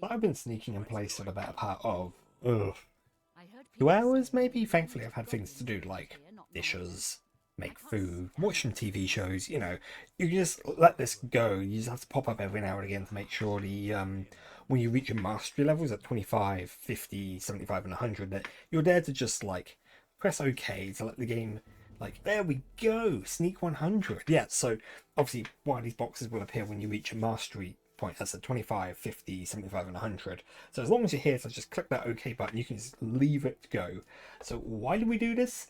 I've been sneaking in place for the better part of, ugh, 2 hours maybe. Thankfully, I've had things to do like dishes, make food, watch some TV shows. You know, you can just let this go. You just have to pop up every now and again to make sure the when you reach your mastery levels at 25, 50, 75, and 100, that you're there to just like press OK to let the game. Like, there we go, sneak 100. Yeah, so obviously one of these boxes will appear when you reach a mastery point. That's at 25, 50, 75, and 100. So as long as you're here, so just click that OK button, you can just leave it go. So why do we do this?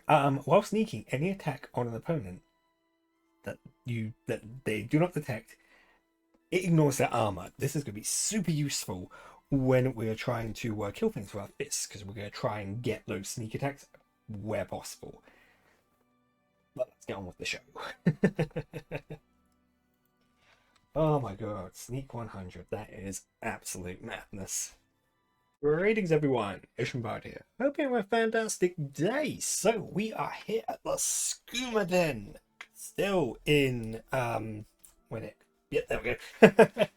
While sneaking, any attack on an opponent that they do not detect, it ignores their armor. This is going to be super useful when we're trying to kill things with our fists, because we're going to try and get those sneak attacks where possible. But let's get on with the show. Oh my god, sneak 100. That is absolute madness. Greetings everyone, Ishambard here. Hope you're having a fantastic day. So we are here at the Skooma Den. Still in wait, yeah, there we go.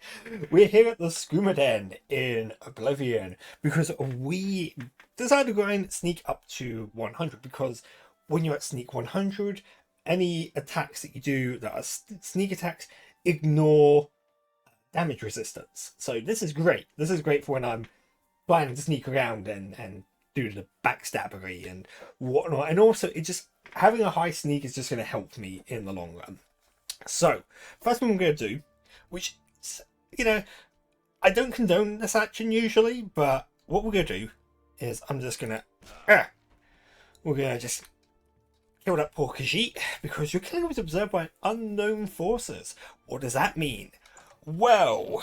We're here at the Skooma Den in Oblivion because we decided to go and sneak up to 100, because when you're at sneak 100, any attacks that you do that are sneak attacks ignore damage resistance. So this is great. This is great for when I'm planning to sneak around and do the backstabbery and whatnot. And also, it just having a high sneak is just going to help me in the long run. So first thing I'm going to do, which, you know, I don't condone this action usually, but what we're going to do is I'm just going to we're going to just kill that poor Khajiit, because your killing was observed by unknown forces. What does that mean? Well,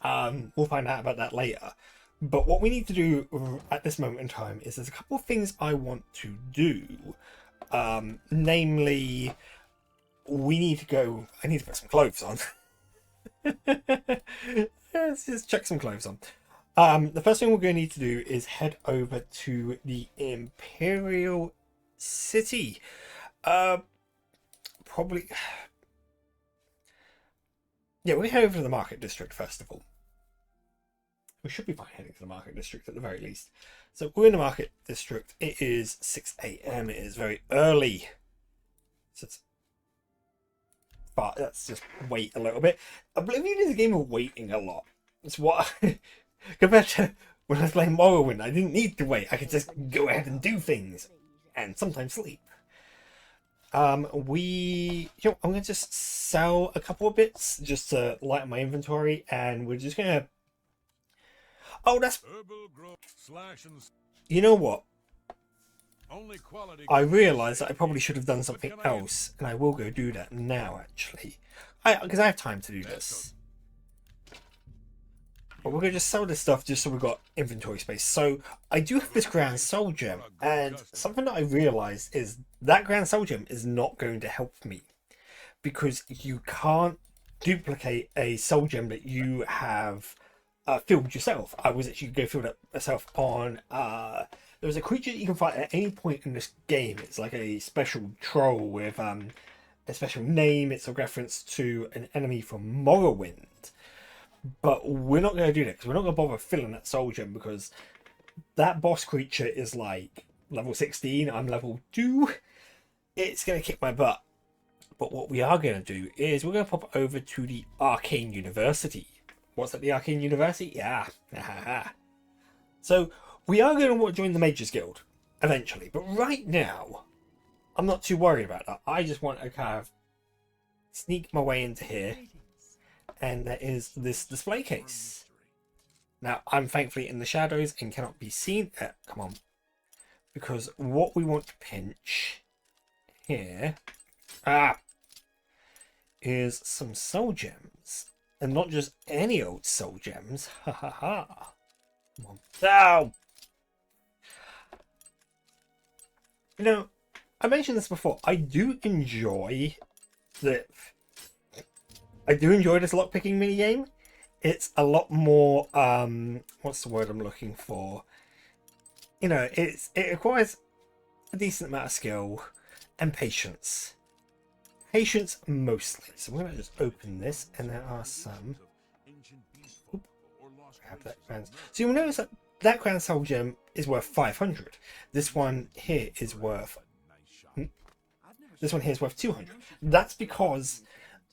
we'll find out about that later. But what we need to do at this moment in time is there's a couple of things I want to do. Namely, we need to go. I need to put some clothes on. Let's just chuck some clothes on. The first thing we're going to need to do is head over to the Imperial City. Probably. Yeah, we're head over to the Market District first of all. We should be fine heading to the Market District at the very least. So we're in the Market District. It is 6 AM. It is very early. So but let's just wait a little bit. Oblivion is a game of waiting a lot. It's what compared to when I was playing Morrowind, I didn't need to wait. I could just go ahead and do things, and sometimes sleep. I'm gonna just sell a couple of bits just to lighten my inventory, and we're just gonna. Oh, that's. You know what? I realise that I probably should have done something else, and I will go do that now, actually. Because I have time to do this. But we're going to just sell this stuff just so we've got inventory space. So, I do have this Grand Soul Gem, and something that I realised is that Grand Soul Gem is not going to help me. Because you can't duplicate a Soul Gem that you have filled yourself. I was actually going to fill that myself on... There's a creature that you can fight at any point in this game. It's like a special troll with a special name. It's a reference to an enemy from Morrowind. But we're not going to do that, because we're not going to bother filling that soul gem, because that boss creature is like level 16. I'm level 2. It's going to kick my butt. But what we are going to do is we're going to pop over to the Arcane University. What's at the Arcane University? Yeah. So... we are going to want to join the Mages Guild eventually, but right now, I'm not too worried about that. I just want to kind of sneak my way into here, and there is this display case. Now, I'm thankfully in the shadows and cannot be seen. Come on. Because what we want to pinch here is some soul gems. And not just any old soul gems. Ha ha ha. Come on. Ow! You know, I mentioned this before. I do enjoy this lockpicking minigame. It's a lot more what's the word I'm looking for? You know, it requires a decent amount of skill and patience. Patience mostly. So we're gonna just open this, and there are some. Oop, Grab that grand. So you'll notice that that grand soul gem is worth 500. This one here is worth. This one here is worth 200. That's because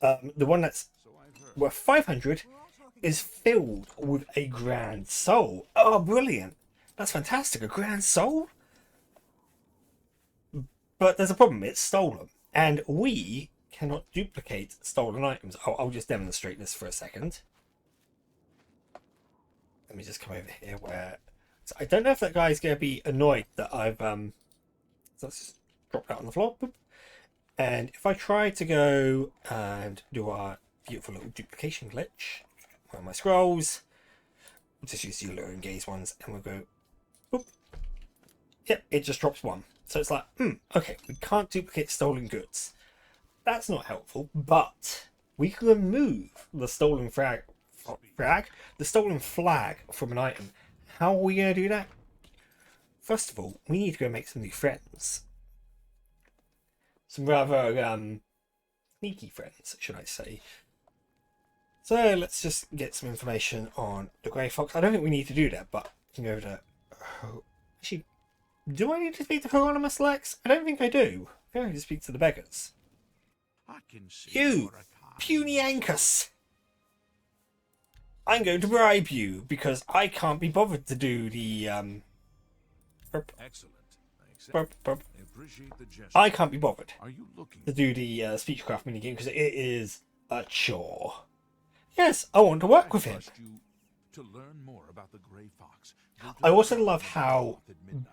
the one that's worth 500 is filled with a grand soul. Oh, brilliant! That's fantastic. A grand soul. But there's a problem. It's stolen, and we cannot duplicate stolen items. I'll just demonstrate this for a second. Let me just come over here where... So I don't know if that guy's going to be annoyed that I've... So let's just drop that on the floor. Boop. And if I try to go and do our beautiful little duplication glitch, one of my scrolls, we'll just use the alluring gaze ones, and we'll go... Boop. Yep, it just drops one. So it's like, okay, we can't duplicate stolen goods. That's not helpful, but we can remove the stolen flag, the stolen flag from an item. How are we going to do that? First of all, we need to go make some new friends. Some rather sneaky friends, should I say. So let's just get some information on the Grey Fox. I don't think we need to do that, but we can go over to... Actually, do I need to speak to Hieronymus Lex? I don't think I do. I think I need to speak to the beggars. You, puny Ankus! I'm going to bribe you because I can't be bothered to do the Excellent. I can't be bothered to do the speechcraft minigame because it is a chore. Yes, I want to work with him. To learn more about the Grey Fox. I also love how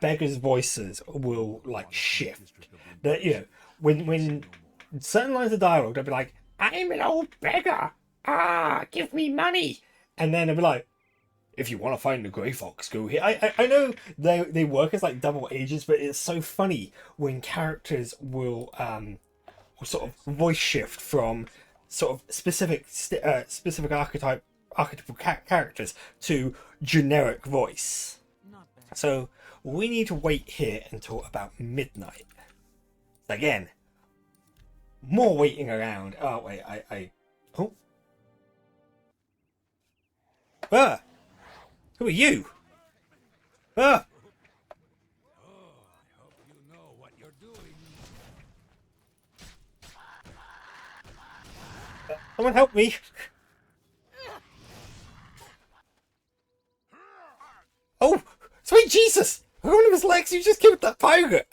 beggars' voices will like shift. That, you know, when certain lines of dialogue, they'll be like, "I'm an old beggar. Ah, give me money." And then they'll be like, "If you want to find the Grey Fox, go here." I know they work as like double agents, but it's so funny when characters will sort of voice shift from sort of specific archetypal characters to generic voice. So we need to wait here until about midnight. Again, more waiting around. Oh wait, oh. Ah! Who are you? Ah! I hope you know what you're doing. Someone help me! Oh! Sweet Jesus! One of his legs, you just killed that pirate!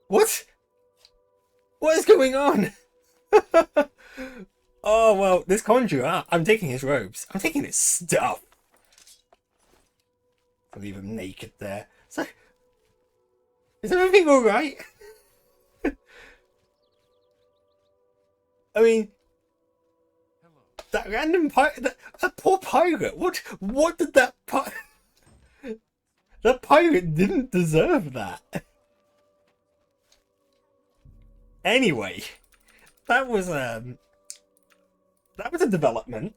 What? What is going on? Oh, well, this conjurer, I'm taking his robes. I'm taking his stuff. I'll leave him naked there. So, is everything alright? I mean, that random pirate, that poor pirate, what did that pirate... That pirate didn't deserve that. Anyway, that was a development.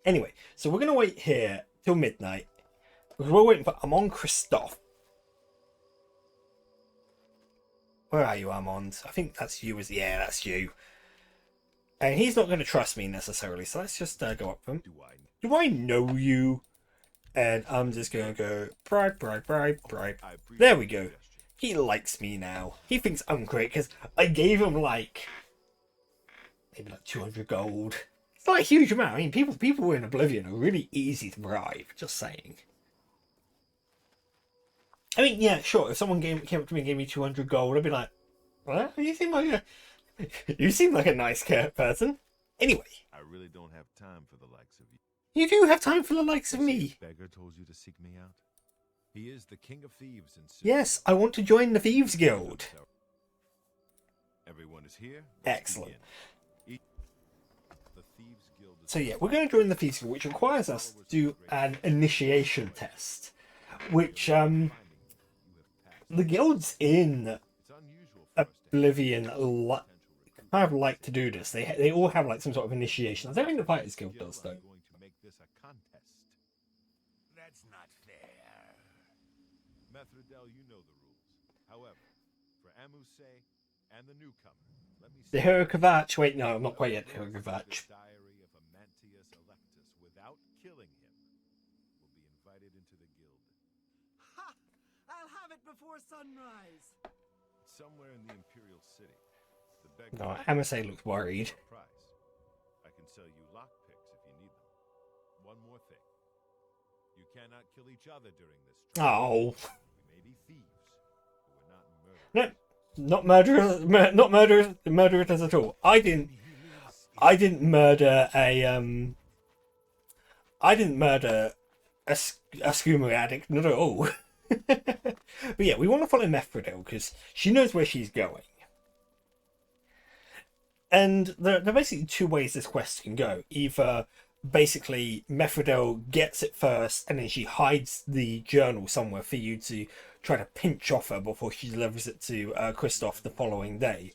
Anyway, so we're going to wait here till midnight. Because we're waiting for Amon Christoph. Where are you, Armand? I think that's you. Yeah, that's you. And he's not going to trust me necessarily, so let's just go up to him. Do I know you? And I'm just going to go bribe. There we go. He likes me now. He thinks I'm great because I gave him like maybe like 200 gold. It's not a huge amount. I mean, people in Oblivion are really easy to bribe. Just saying. I mean, yeah, sure. If someone came up to me and gave me 200 gold, I'd be like, "What? You seem like a nice person." Anyway, I really don't have time for the likes of you. you do have time for the likes of me. This beggar told you to seek me out. He is the king of thieves and Yes, I want to join the Thieves Guild. Everyone is here. Excellent. The Thieves Guild is So yeah, we're going to join the Thieves Guild, which requires us to do an initiation test, which the guilds in Oblivion kind of like to do this. They all have like some sort of initiation. I don't think the Fighters Guild does though. going to make this a contest. That's not fair. Methridel, you know the rules. However, for Amuse and the newcomer, let me The Hero Kavach. Wait, no, I'm not quite yet the Hero Kavach. Diary of a Mantia killing him will be invited into the guild. Ha! I'll have it before sunrise. Somewhere in the Imperial City. The beggar No, Amasei looks worried. price. I can sell you lockpicks if you need them. One more thing. You cannot kill each other during this trip. Oh. We may be thieves, but we're not murderers. No, not murderers, not murderers at all. I didn't murder a skooma addict, not at all. But yeah, we want to follow Methridel because she knows where she's going. And there are basically two ways this quest can go. Either basically Methridel gets it first and then she hides the journal somewhere for you to try to pinch off her before she delivers it to Christoph the following day.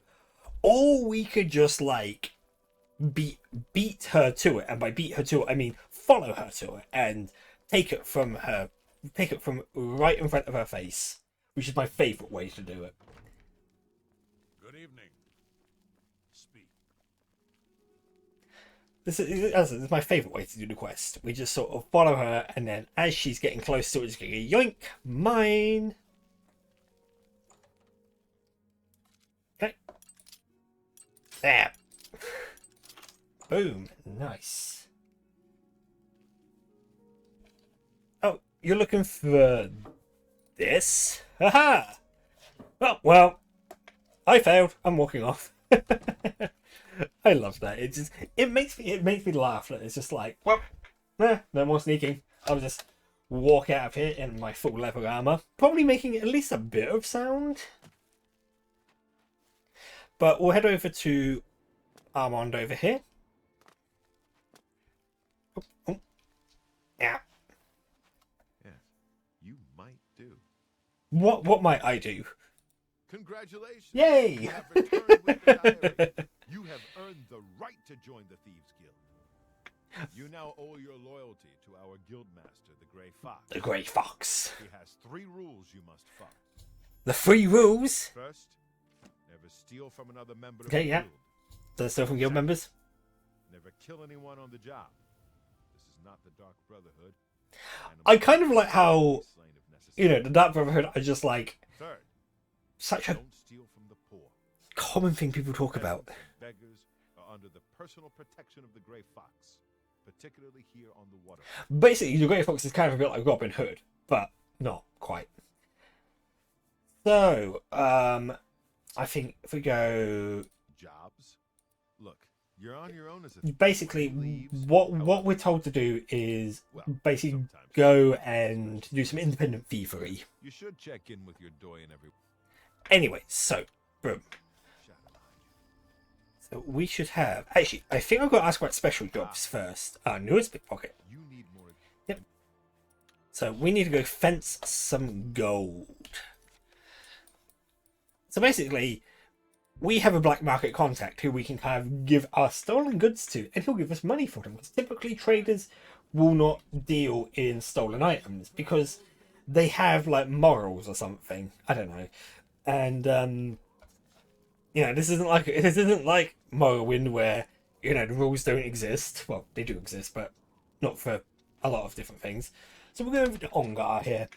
Or we could just like beat her to it, and by beat her to it I mean follow her to it and take it from right in front of her face, which is my favourite way to do it. Good evening. Speak. This is my favourite way to do the quest. We just sort of follow her, and then as she's getting close to it, just go yoink, mine. Okay. There. Boom. Nice. Oh, you're looking for this? Haha! Well, I failed. I'm walking off. I love that. It makes me laugh. It's just like, well, no more sneaking. I'll just walk out of here in my full leather armor, probably making at least a bit of sound. But we'll head over to Armand over here. Oh. Yeah. Yes, you might do. What might I do? Congratulations! Yay! You have returned with the diary. You have earned the right to join the Thieves Guild. You now owe your loyalty to our guildmaster, the Grey Fox. The Grey Fox. He has 3 rules you must follow. The 3 rules? First, never steal from another member of Okay, the yeah. guild. So still from guild members? Never kill anyone on the job. This is not the Dark Brotherhood. I kind of like how, Slain if necessary. you know, the Dark Brotherhood are just like Third, such a don't steal from the poor. common thing people talk about. Peasants and beggars are under the personal protection of the Grey Fox, particularly here on the water. Basically, the Grey Fox is kind of a bit like Robin Hood, but not quite. So, I think if we go, Jobs? Look, you're on your own as a basically, Leaves. what we're told to do is Well, basically sometimes. go and do some independent thievery. You should check in with your doyen every. Anyway, so, boom. Shadow behind So we should have, actually, I think I've got to ask about special jobs first. Newest pickpocket. you. You need more. So we need to go fence some gold. So basically, we have a black market contact who we can kind of give our stolen goods to, and he'll give us money for them. Because typically traders will not deal in stolen items because they have like morals or something. I don't know. And you know, this isn't like Morrowind where, you know, the rules don't exist. Well, they do exist, but not for a lot of different things. So we're going over to Ongar here.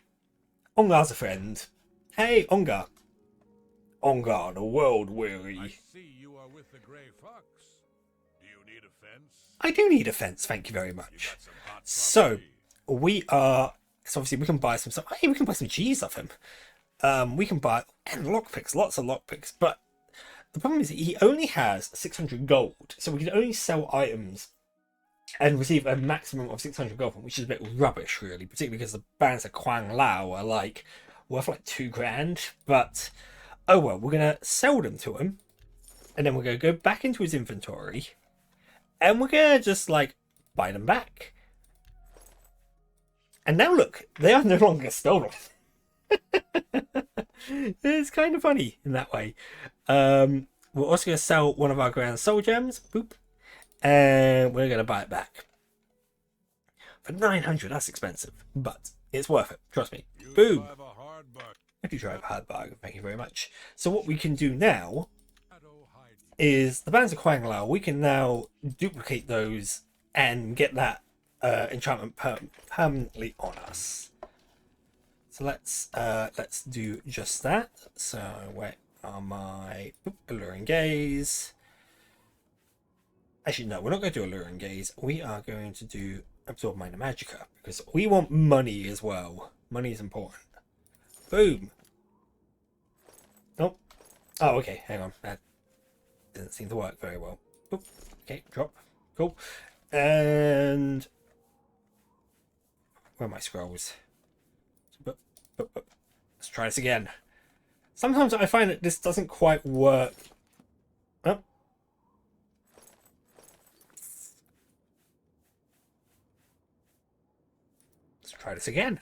Ongar's a friend. Hey, Ongar. Ongar, the world I weary. see you are with the Grey Fox. Do you need a fence? I do need a fence, thank you very You much. got some hot So, property. we are... So obviously we can buy some stuff. Hey, we can buy some cheese off him. We can buy... And lockpicks, lots of lockpicks. But the problem is he only has 600 gold. So we can only sell items and receive a maximum of 600 gold, which is a bit rubbish, really. Particularly because the bands of Kwan-Lao are like worth like $2,000. But... oh well, we're going to sell them to him. And then we're going to go back into his inventory. And we're going to just, like, buy them back. And now look, they are no longer stolen. It's kind of funny in that way. We're also going to sell one of our Grand Soul Gems. Boop. And we're going to buy it back. For 900, that's expensive. But it's worth it, trust me. You Boom. drive a hard bargain. I do drive a hard bargain, thank you very much. So what we can do now Shadow hide you. is the bands of Kwan-Lao, we can now duplicate those and get that enchantment permanently on us. So let's do just that. So where are my alluring gaze? Actually, no, we're not going to do alluring gaze. We are going to do absorb minor magicka because we want money as well. Money is important. Boom. Oh, oh, okay. Hang on, that didn't seem to work very well. Oop. Okay, drop. Cool. And where are my scrolls? Let's try this again. Sometimes I find that this doesn't quite work. Oh. Let's try this again.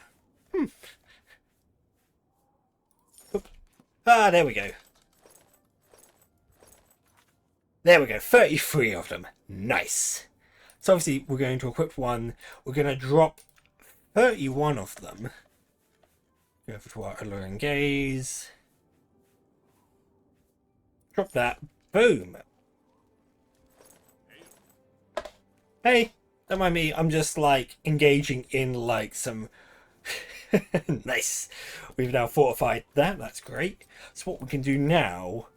Ah, there we go. There we go. 33 of them. Nice. So obviously we're going to equip one. We're going to drop 31 of them. Go over to our alluring gaze. Drop that. Boom. Hey, don't mind me. I'm just like engaging in like some... Nice. We've now fortified that. That's great. So what we can do now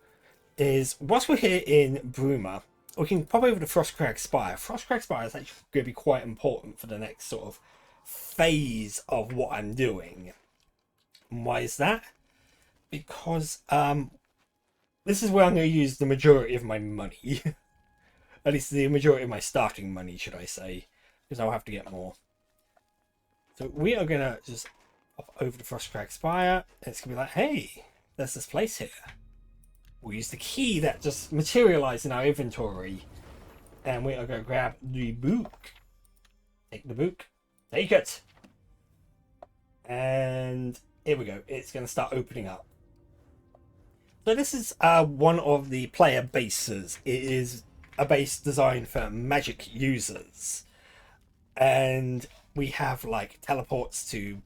is, whilst we're here in Bruma, we can pop over to Frostcrag Spire. Frostcrag Spire is actually going to be quite important for the next sort of phase of what I'm doing. And why is that? Because this is where I'm going to use the majority of my money. At least the majority of my starting money, should I say. Because I'll have to get more. So we are going to just pop over to Frostcrag Spire. And it's going to be like, hey, there's this place here. We'll use the key that just materialized in our inventory. And we are going to grab the book. Take the book. Take it. And here we go. It's going to start opening up. So this is one of the player bases. It is a base designed for magic users. And we have like teleports to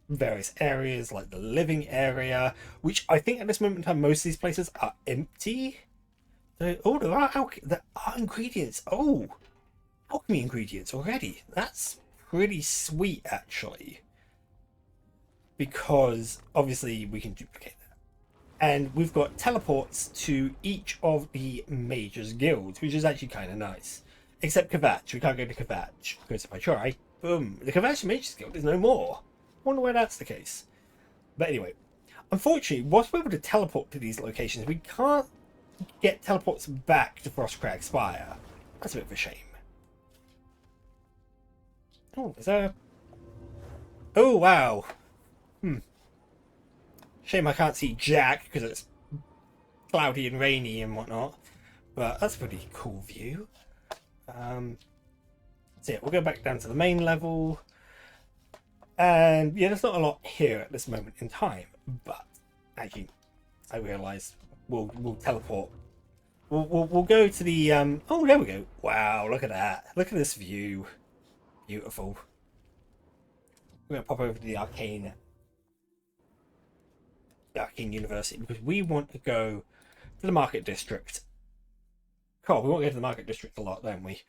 various areas, like the living area, which I think at this moment in time most of these places are empty. Oh, there are ingredients. Oh, alchemy ingredients already. That's pretty sweet, actually, because obviously we can duplicate that. And we've got teleports to each of the mages' guilds, which is actually kind of nice. Except Kvatch. We can't go to Kvatch, because if I try, boom, the Kvatch Mages Guild is no more. Wonder why that's the case. But anyway, unfortunately, whilst we're able to teleport to these locations, we can't get teleports back to Frostcrag Spire. That's a bit of a shame. Oh, is there... Oh, wow. Shame I can't see Jack, because it's cloudy and rainy and whatnot. But that's a pretty cool view. So yeah, we'll go back down to the main level. And yeah, there's not a lot here at this moment in time, but actually, I realise we'll teleport. We'll go to the oh, there we go. Wow, look at that! Look at this view, beautiful. We're gonna pop over to the arcane university because we want to go to the market district. Cool, we want to go to the market district a lot, don't we?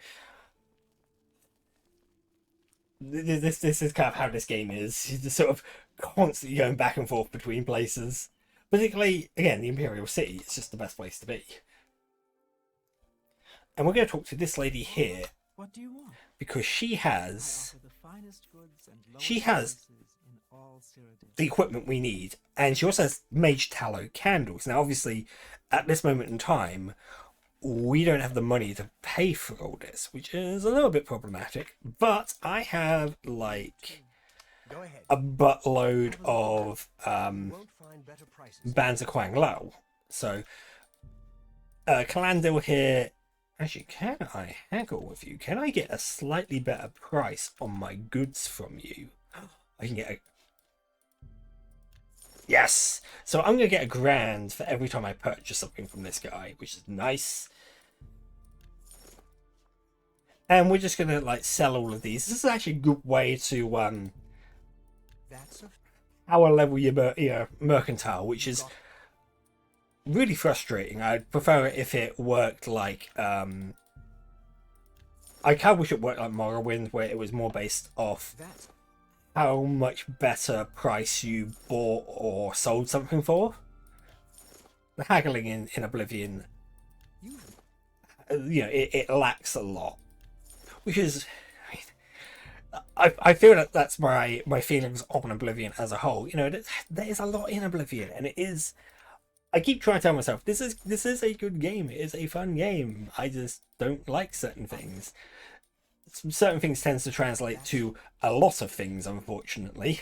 This is kind of how this game is. You're just sort of constantly going back and forth between places. Particularly, again, the Imperial City. It's just the best place to be. And we're going to talk to this lady here. What do you want? Because she has the The equipment we need. And she also has mage tallow candles. Now, obviously, at this moment in time, we don't have the money to pay for all this, which is a little bit problematic. But I have like a buttload of bands of Kwan-Lao. So Kalandil here. Actually, can I haggle with you? Can I get a slightly better price on my goods from you? I can get a... Yes! So I'm going to get $1,000 for every time I purchase something from this guy, which is nice. And we're just going to like sell all of these. This is actually a good way to power level your mercantile, which is really frustrating. I'd prefer it if it worked like I kind of wish it worked like Morrowind, where it was more based off how much better price you bought or sold something for. The haggling in Oblivion, it lacks a lot, which is, I feel that that's my feelings on Oblivion as a whole. There's a lot in Oblivion, and it is. I keep trying to tell myself this is a good game. It is a fun game. I just don't like certain things. Certain things tends to translate to a lot of things, unfortunately.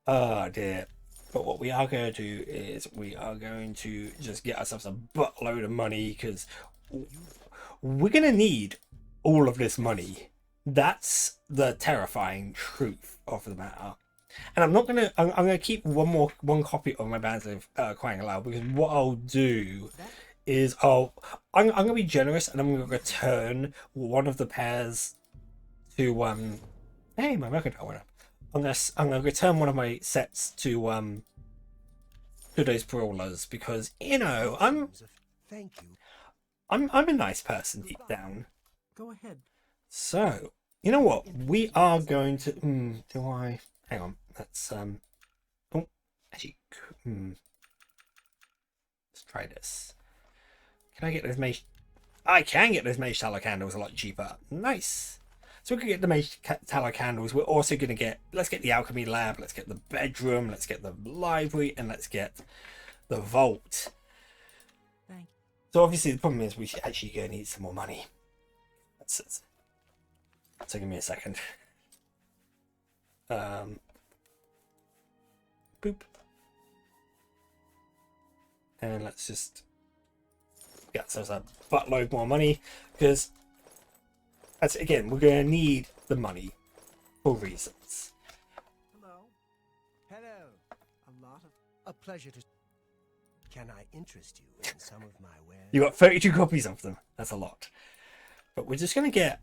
Oh dear. But what we are going to do is we are going to just get ourselves a buttload of money, because we're going to need all of this money. That's the terrifying truth of the matter. And I'm gonna keep one copy of my Bands of Kwan-Lao, because what I'll do is I'm gonna be generous, and I'm gonna return one of the pairs to hey, my mercantile went up. I'm gonna return one of my sets to those brawlers, because Thank you. I'm a nice person deep down. Go ahead. So you know what? We are going to do I hang on, let's oh actually let's try this. Can I get those mage? I can get those mage tallow candles a lot cheaper. Nice. So we can get the mage tallow candles. We're also going to let's get the alchemy lab, let's get the bedroom, let's get the library, and let's get the vault. Thank you. So obviously the problem is we actually going to need some more money. That's it. So give me a second. Boop. And let's just get ourselves a buttload more money, because that's, again, we're going to need the money for reasons. Hello. A lot of... A pleasure to... Can I interest you in some of my wares? You got 32 copies of them. That's a lot. But we're just going to get...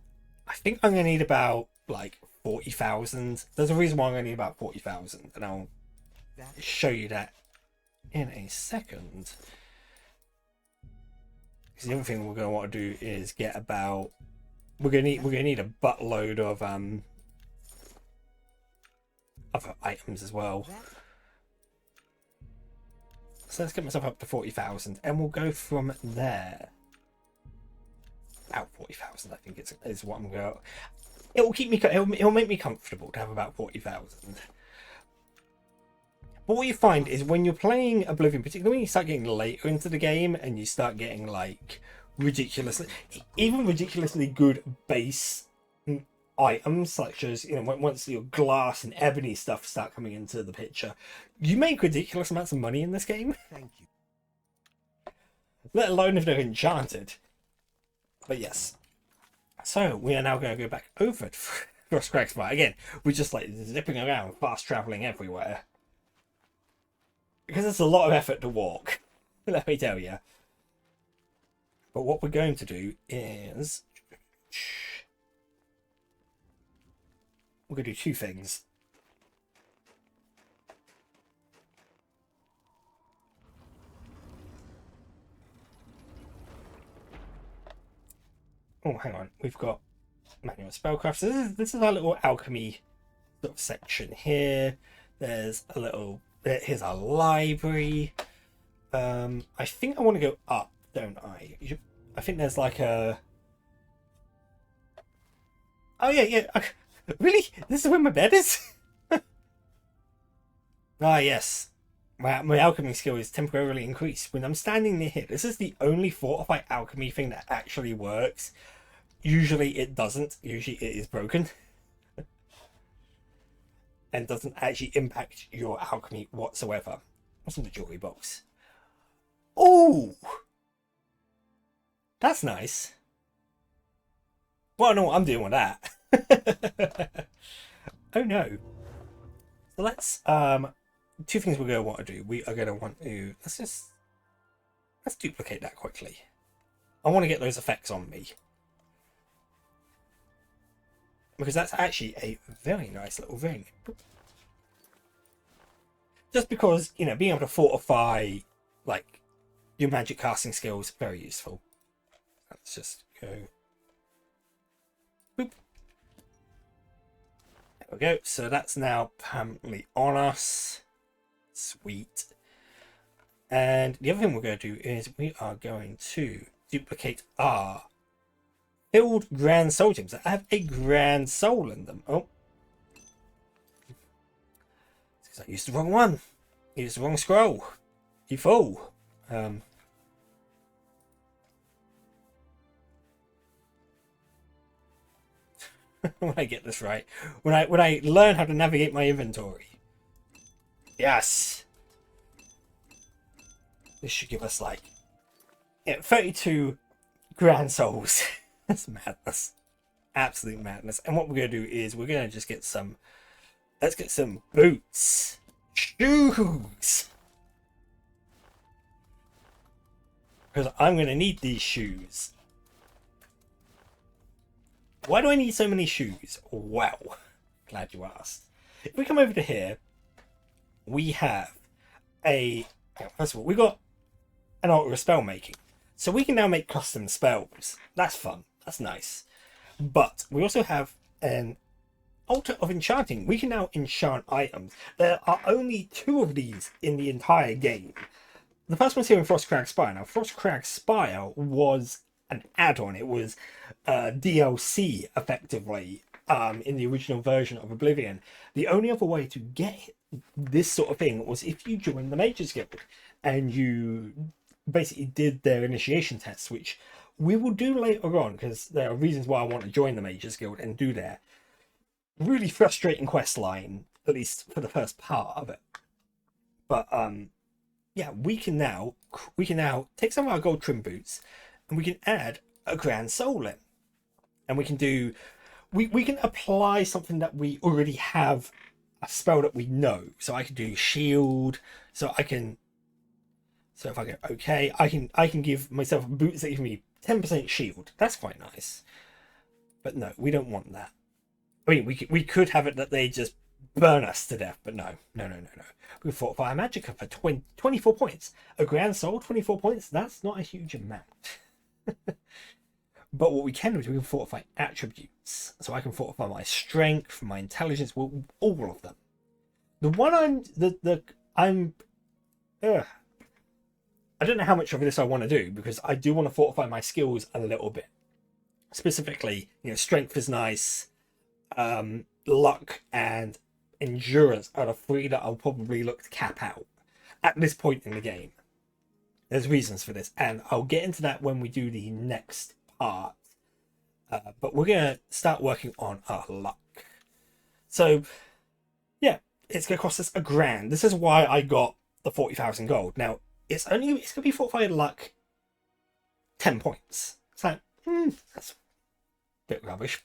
I think I'm going to need about, like, 40,000. There's a reason why I'm going to need about 40,000. And I'll show you that in a second. Because the other thing we're going to want to do is get about... We're going to need a buttload of other items as well. So let's get myself up to 40,000, and we'll go from there. About 40,000, I think is what I'm going. It will keep me. It'll make me comfortable to have about 40,000. But what you find is when you're playing Oblivion, particularly when you start getting later into the game and you start getting like ridiculously good base items, such as once your glass and ebony stuff start coming into the picture, you make ridiculous amounts of money in this game. Thank you. Let alone if they're enchanted. But yes. So we are now going to go back over to Frostcragsmire. Again, we're just like zipping around, fast traveling everywhere. Because it's a lot of effort to walk, let me tell you. But what we're going to do is... We're going to do two things. Oh, hang on. We've got manual spellcraft. So this is our little alchemy sort of section here. There's a little... Here's our library. I think I want to go up, don't I? I think there's like a... Oh, yeah. Really? This is where my bed is? Ah, yes. My alchemy skill is temporarily increased when I'm standing near here. This is the only fortified alchemy thing that actually works. Usually it doesn't. Usually it is broken. And doesn't actually impact your alchemy whatsoever. What's in the jewelry box? Oh! That's nice. Well, I know what I'm doing with that. Oh no. So let's two things we're going to want to do. We are going to want to let's duplicate that quickly. I want to get those effects on me, because that's actually a very nice little thing. Just because, being able to fortify like your magic casting skills, very useful. Let's just go Boop. There we go. So that's now permanently on us. Sweet. And the other thing we're going to do is we are going to duplicate our filled grand soul gems that have a grand soul in them. Oh. Because I used the wrong one. I used the wrong scroll. You fool. When I get this right. When I learn how to navigate my inventory. Yes. This should give us like 32 grand souls. That's madness. Absolute madness. And what we're gonna do is we're gonna just get some, let's get some boots. Shoes. Because I'm gonna need these shoes. Why do I need so many shoes? Well, glad you asked. If we come over to here, we have first of all, we got an altar of spell making. So we can now make custom spells. That's fun. That's nice. But we also have an altar of enchanting. We can now enchant items. There are only 2 of these in the entire game. The first one's here in Frostcrag Spire. Now, Frostcrag Spire was an add-on. It was DLC, effectively, in the original version of Oblivion. The only other way to get this sort of thing was if you joined the Mages Guild and you basically did their initiation tests, which we will do later on because there are reasons why I want to join the Mages Guild and do their really frustrating quest line, at least for the first part of it. But yeah, we can now take some of our gold trim boots and we can add a grand soul in, and we can do we can apply something that we already have, a spell that we know. So I can do shield. So if I go okay, I can give myself boots that give me 10% shield. That's quite nice. But no, we don't want that. I mean, we could have it that they just burn us to death, but no. We fortify our magicka for 24 points. A grand soul, 24 points. That's not a huge amount. But what we can do is we can fortify attributes. So I can fortify my strength, my intelligence, all of them. The one I don't know how much of this I want to do, because I do want to fortify my skills a little bit. Specifically, strength is nice. Luck and endurance are the 3 that I'll probably look to cap out at this point in the game. There's reasons for this, and I'll get into that when we do the next part. But we're gonna start working on our luck. So yeah, it's gonna cost us a grand. This is why I got the 40,000 gold. Now it's gonna be fortified luck 10 points. So that's a bit rubbish.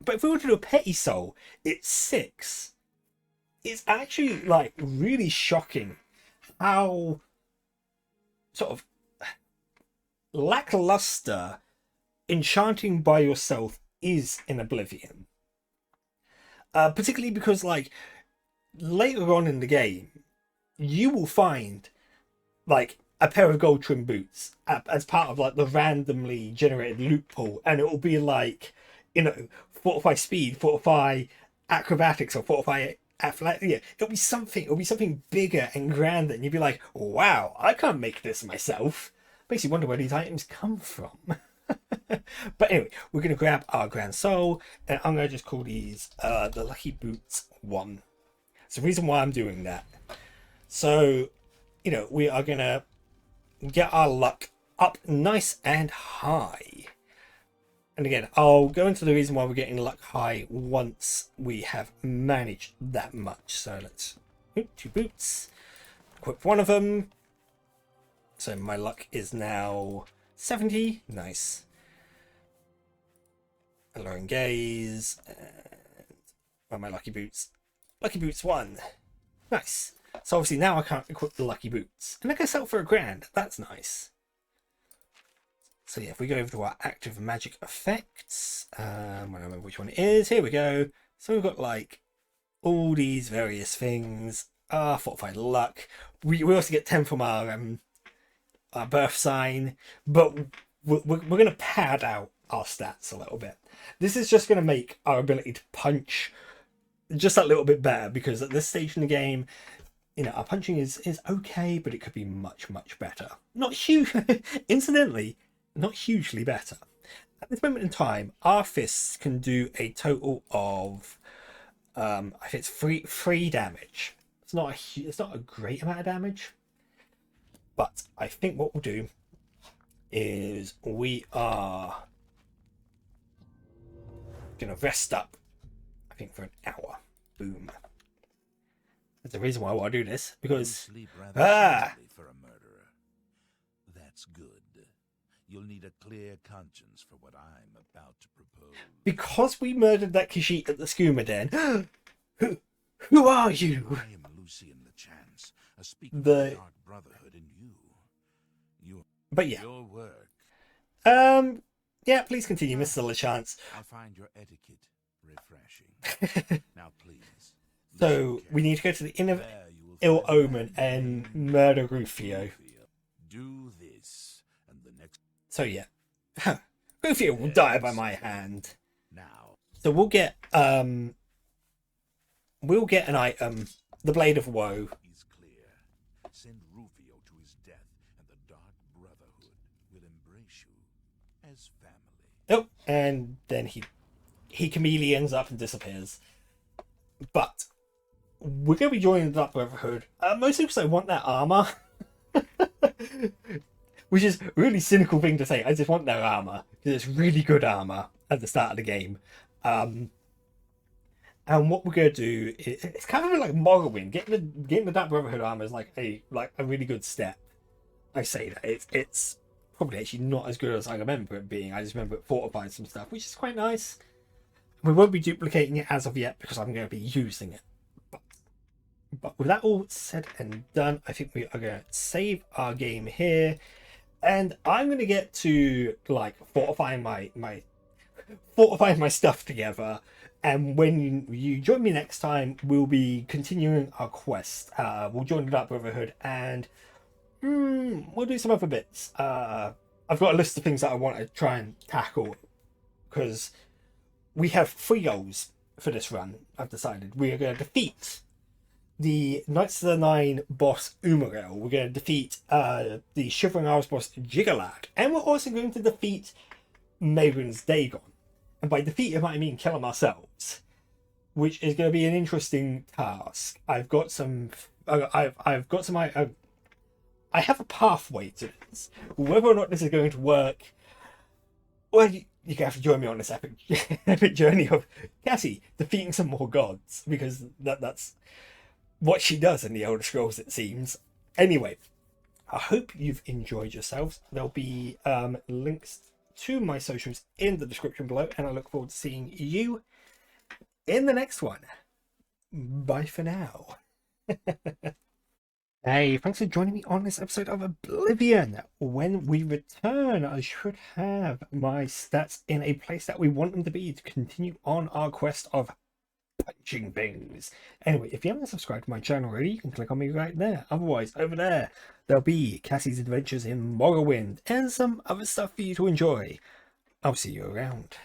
But if we were to do a petty soul, it's 6. It's actually like really shocking how sort of lackluster enchanting by yourself is in Oblivion. Particularly because like later on in the game, you will find like a pair of gold trim boots as part of like the randomly generated loot pool, and it will be like, fortify speed, fortify acrobatics, or fortify athletic. Yeah, it'll be something bigger and grander, and you'd be like, wow, I can't make this myself. Makes you wonder where these items come from. But anyway, we're going to grab our grand soul, and I'm going to just call these the lucky boots 1. It's the reason why I'm doing that. So we are going to get our luck up nice and high. And again, I'll go into the reason why we're getting luck high once we have managed that much. So let's 2 boots, equip one of them. So my luck is now 70. Nice. Alluring gaze. And my lucky boots. Lucky boots 1. Nice. So obviously now I can't equip the lucky boots. And I can sell for a grand. That's nice. So yeah, if we go over to our active magic effects, I don't remember which one it is. Here we go. So we've got like all these various things. Fortified luck. We also get 10 from our birth sign, but we're going to pad out our stats a little bit. This is just going to make our ability to punch just that little bit better, because at this stage in the game, you know, our punching is okay, but it could be much better. Not huge, incidentally, not hugely better. At this moment in time, our fists can do a total of I think it's three damage. It's not a great amount of damage, but I think what we'll do is we are gonna rest up, I think, for an hour. Boom. There's a reason why I want to do this, because Sleep rather soundly for a murderer. That's good. You'll need a clear conscience for what I'm about to propose. because we murdered that Khajiit at the skooma den. Who are you? I am Lucian the Chance, a speaker of The- the Dark Brotherhood, and But yeah, your work. yeah. Please continue, Mr. LeChance. I find your etiquette refreshing. Now, please. So listen we need to go to the Inn of carefully. There you will Ill find Omen and murder Rufio. Do this, and the next. So yeah, Rufio will die by my hand. Now, So we'll get an item, the Blade of Woe. is clear. Send Rufio to his death, and the Dark Brotherhood will embrace you as family. Oh, and then he chameleons up and disappears. But we're going to be joining the Dark Brotherhood, mostly because I want that armor. Which is a really cynical thing to say. I just want their armor, because it's really good armor at the start of the game. And what we're going to do is, it's kind of like Morrowind. Getting the Dark Brotherhood armor is like a really good step. I say that it's probably actually not as good as I remember it being. I just remember it fortifying some stuff, which is quite nice. We won't be duplicating it as of yet because I'm going to be using it. But with that all said and done, I think we are going to save our game here, and I'm going to get to like fortifying my stuff together. And when you join me next time, we'll be continuing our quest. We'll join the Dark Brotherhood, and we'll do some other bits. I've got a list of things that I want to try and tackle, because we have 3 goals for this run. I've decided we are going to defeat the Knights of the Nine boss Umaril. We're going to defeat the Shivering Isles boss Jigalad, and we're also going to defeat Maven's Dagon. And by defeat him, I mean kill him ourselves, which is going to be an interesting task. I've got some. I've got some. I have a pathway to this. Whether or not this is going to work, well, you have to join me on this epic journey of Cassie defeating some more gods, because that's what she does in the Elder Scrolls, it seems. Anyway, I hope you've enjoyed yourselves. There'll be links to my socials in the description below, and I look forward to seeing you in the next one. Bye for now. Hey, thanks for joining me on this episode of Oblivion. When we return, I should have my stats in a place that we want them to be to continue on our quest of punching things. Anyway, if you haven't subscribed to my channel already, you can click on me right there. Otherwise, over there, there'll be Cassie's adventures in Morrowind and some other stuff for you to enjoy. I'll see you around.